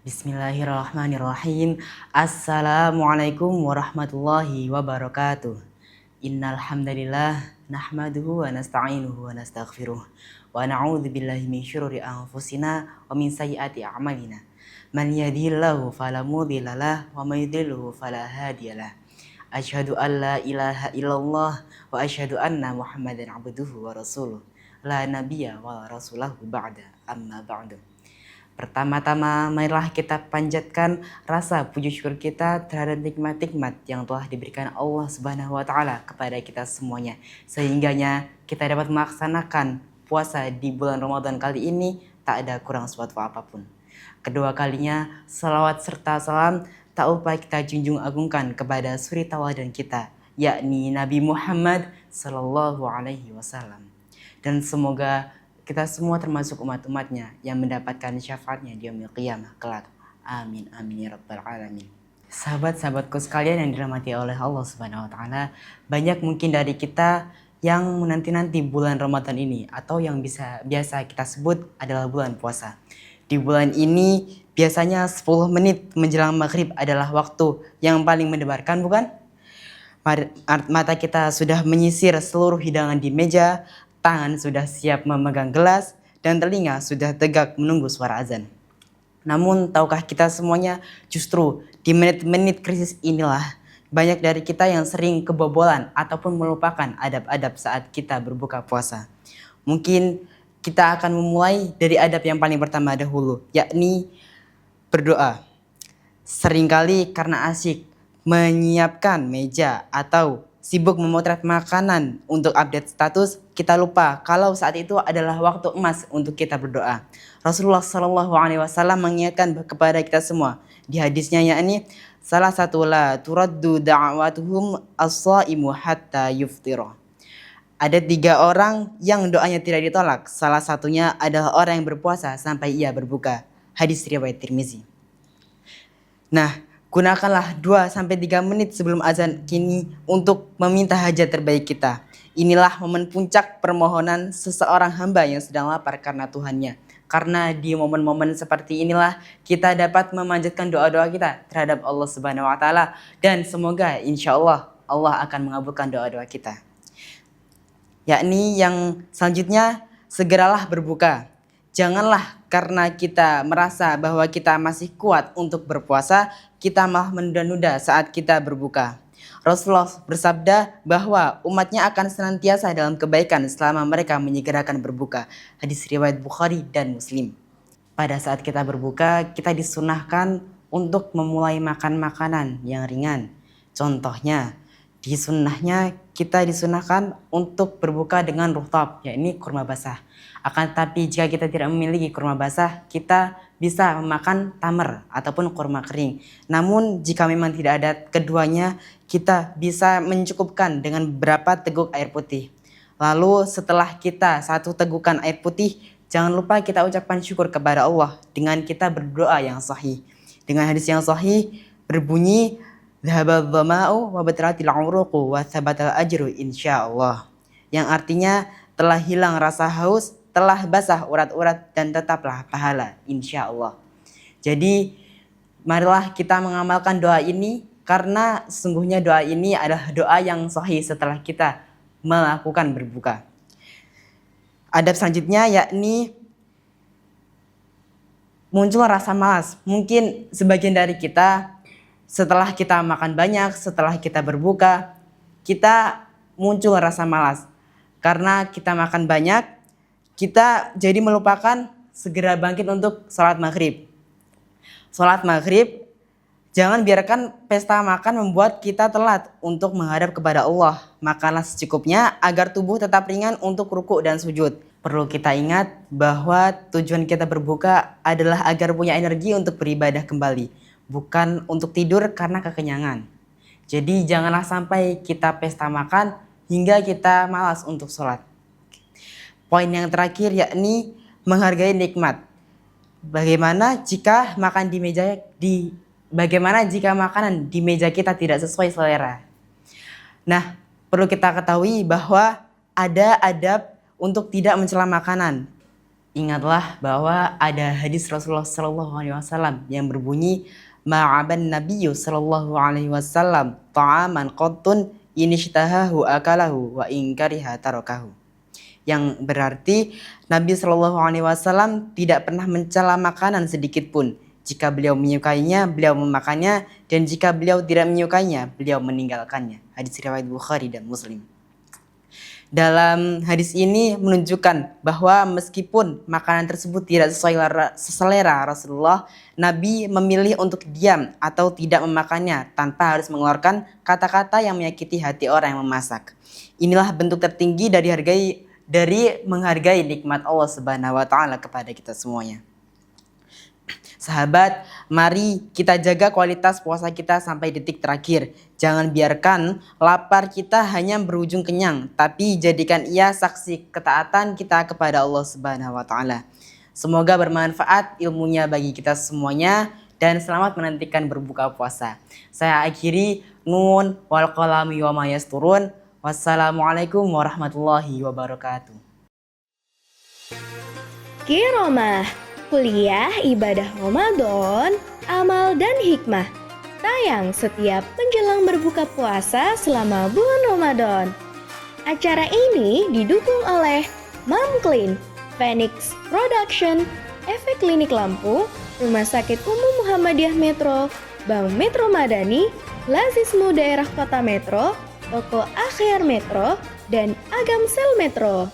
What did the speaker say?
Bismillahirrahmanirrahim. Assalamualaikum warahmatullahi wabarakatuh. Innal hamdalillah nahmaduhu wa nasta'inuhu wa nastaghfiruh wa na'udzu billahi min syururi anfusina wa min sayyiati a'malina. Man yahdihillahu fala mudhillalah wa may yudhlilhu fala hadiyalah. Asyhadu an la ilaha illallah wa asyhadu anna Muhammadan abduhu wa rasuluh. La nabiyya wa rasulahu ba'da amma ba'du. Pertama-tama, marilah kita panjatkan rasa puji syukur kita terhadap nikmat-nikmat yang telah diberikan Allah Subhanahu wa Ta'ala kepada kita semuanya, sehingganya kita dapat melaksanakan puasa di bulan Ramadan kali ini tak ada kurang suatu apapun. Kedua kalinya, salawat serta salam tak lupa kita junjung agungkan kepada suri tauladan kita, yakni Nabi Muhammad Sallallahu Alaihi Wasallam. Dan semoga kita semua termasuk umat-umatnya yang mendapatkan syafaatnya di yaumil qiyamah kelak. Amin amin ya rabbal alamin. Sahabat-sahabatku sekalian yang dirahmati oleh Allah Subhanahu wa Ta'ala, banyak mungkin dari kita yang menanti-nanti bulan Ramadan ini, atau yang biasa kita sebut adalah bulan puasa. Di bulan ini biasanya 10 menit menjelang maghrib adalah waktu yang paling mendebarkan, bukan? Mata kita sudah menyisir seluruh hidangan di meja, tangan sudah siap memegang gelas, dan telinga sudah tegak menunggu suara azan. Namun tahukah kita semuanya, justru di menit-menit krisis inilah banyak dari kita yang sering kebobolan ataupun melupakan adab-adab saat kita berbuka puasa. Mungkin kita akan memulai dari adab yang paling pertama dahulu, yakni berdoa. Seringkali karena asyik menyiapkan meja atau sibuk memotret makanan untuk update status, kita lupa kalau saat itu adalah waktu emas untuk kita berdoa. Rasulullah Shallallahu Alaihi Wasallam mengingatkan kepada kita semua di hadisnya, yakni salah satu la turaddu da'watuhum as-shaimu hatta yuftira. Ada 3 orang yang doanya tidak ditolak. Salah satunya adalah orang yang berpuasa sampai ia berbuka. Hadis riwayat Tirmizi. Nah, gunakanlah 2-3 menit sebelum azan kini untuk meminta hajat terbaik kita. Inilah momen puncak permohonan seseorang hamba yang sedang lapar karena Tuhannya. Karena di momen-momen seperti inilah kita dapat memanjatkan doa-doa kita terhadap Allah Subhanahu wa Ta'ala, dan semoga insya Allah akan mengabulkan doa-doa kita. Yakni yang selanjutnya, segeralah berbuka. Janganlah karena kita merasa bahwa kita masih kuat untuk berpuasa, kita malah menunda-nunda saat kita berbuka. Rasulullah bersabda bahwa umatnya akan senantiasa dalam kebaikan selama mereka menyegerakan berbuka. Hadis riwayat Bukhari dan Muslim. Pada saat kita berbuka, kita disunahkan untuk memulai makan makanan yang ringan. Contohnya, kita disunahkan untuk berbuka dengan rutab, yakni kurma basah. Akan tetapi jika kita tidak memiliki kurma basah, kita bisa memakan tamar ataupun kurma kering. Namun jika memang tidak ada keduanya, kita bisa mencukupkan dengan beberapa teguk air putih. Lalu setelah kita 1 tegukan air putih, jangan lupa kita ucapkan syukur kepada Allah dengan kita berdoa yang sahih. Dengan hadis yang sahih berbunyi, dhahabadh dhama'u wa batalatil 'uruqu wa thabatal ajru insyaallah. Yang artinya telah hilang rasa haus, telah basah urat-urat, dan tetaplah pahala insyaallah. Jadi marilah kita mengamalkan doa ini, karena sesungguhnya doa ini adalah doa yang sahih setelah kita melakukan berbuka. Adab selanjutnya yakni muncul rasa malas. Mungkin sebagian dari kita setelah kita makan banyak, setelah kita berbuka, kita muncul rasa malas. Karena kita makan banyak, kita jadi melupakan segera bangkit untuk sholat maghrib. Sholat maghrib, jangan biarkan pesta makan membuat kita telat untuk menghadap kepada Allah. Makanlah secukupnya agar tubuh tetap ringan untuk ruku dan sujud. Perlu kita ingat bahwa tujuan kita berbuka adalah agar punya energi untuk beribadah kembali, bukan untuk tidur karena kekenyangan. Jadi janganlah sampai kita pesta makan hingga kita malas untuk sholat. Poin yang terakhir yakni menghargai nikmat. Bagaimana jika makanan di meja kita tidak sesuai selera? Nah, perlu kita ketahui bahwa ada adab untuk tidak mencela makanan. Ingatlah bahwa ada hadis Rasulullah Sallallahu Alaihi Wasallam yang berbunyi, ma'aban Nabiyyu Sallallahu Alaihi Wasallam ta'aman qattun inishtahahu akalahu wa inkariha tarakahu. Yang berarti Nabi Shallallahu Alaihi Wasallam tidak pernah mencela makanan sedikit pun. Jika beliau menyukainya, beliau memakannya, dan jika beliau tidak menyukainya, beliau meninggalkannya. Hadis riwayat Bukhari dan Muslim. Dalam hadis ini menunjukkan bahwa meskipun makanan tersebut tidak sesuai selera Rasulullah, Nabi memilih untuk diam atau tidak memakannya tanpa harus mengeluarkan kata-kata yang menyakiti hati orang yang memasak. Inilah bentuk tertinggi dari menghargai nikmat Allah Subhanahu wa taala kepada kita semuanya. Sahabat, mari kita jaga kualitas puasa kita sampai detik terakhir. Jangan biarkan lapar kita hanya berujung kenyang, tapi jadikan ia saksi ketaatan kita kepada Allah Subhanahu wa taala. Semoga bermanfaat ilmunya bagi kita semuanya dan selamat menantikan berbuka puasa. Saya akhiri, nun wal qalami wa ma yasturun. Wassalamualaikum warahmatullahi wabarakatuh. Kiromah, kuliah ibadah Ramadan, amal dan hikmah. Tayang setiap menjelang berbuka puasa selama bulan Ramadan. Acara ini didukung oleh Mamclean, Phoenix Production, Efek Klinik Lampung, Rumah Sakit Umum Muhammadiyah Metro, Bank Metro Madani, Lazismu Daerah Kota Metro, Toko Akhir Metro, dan Agamsel Metro.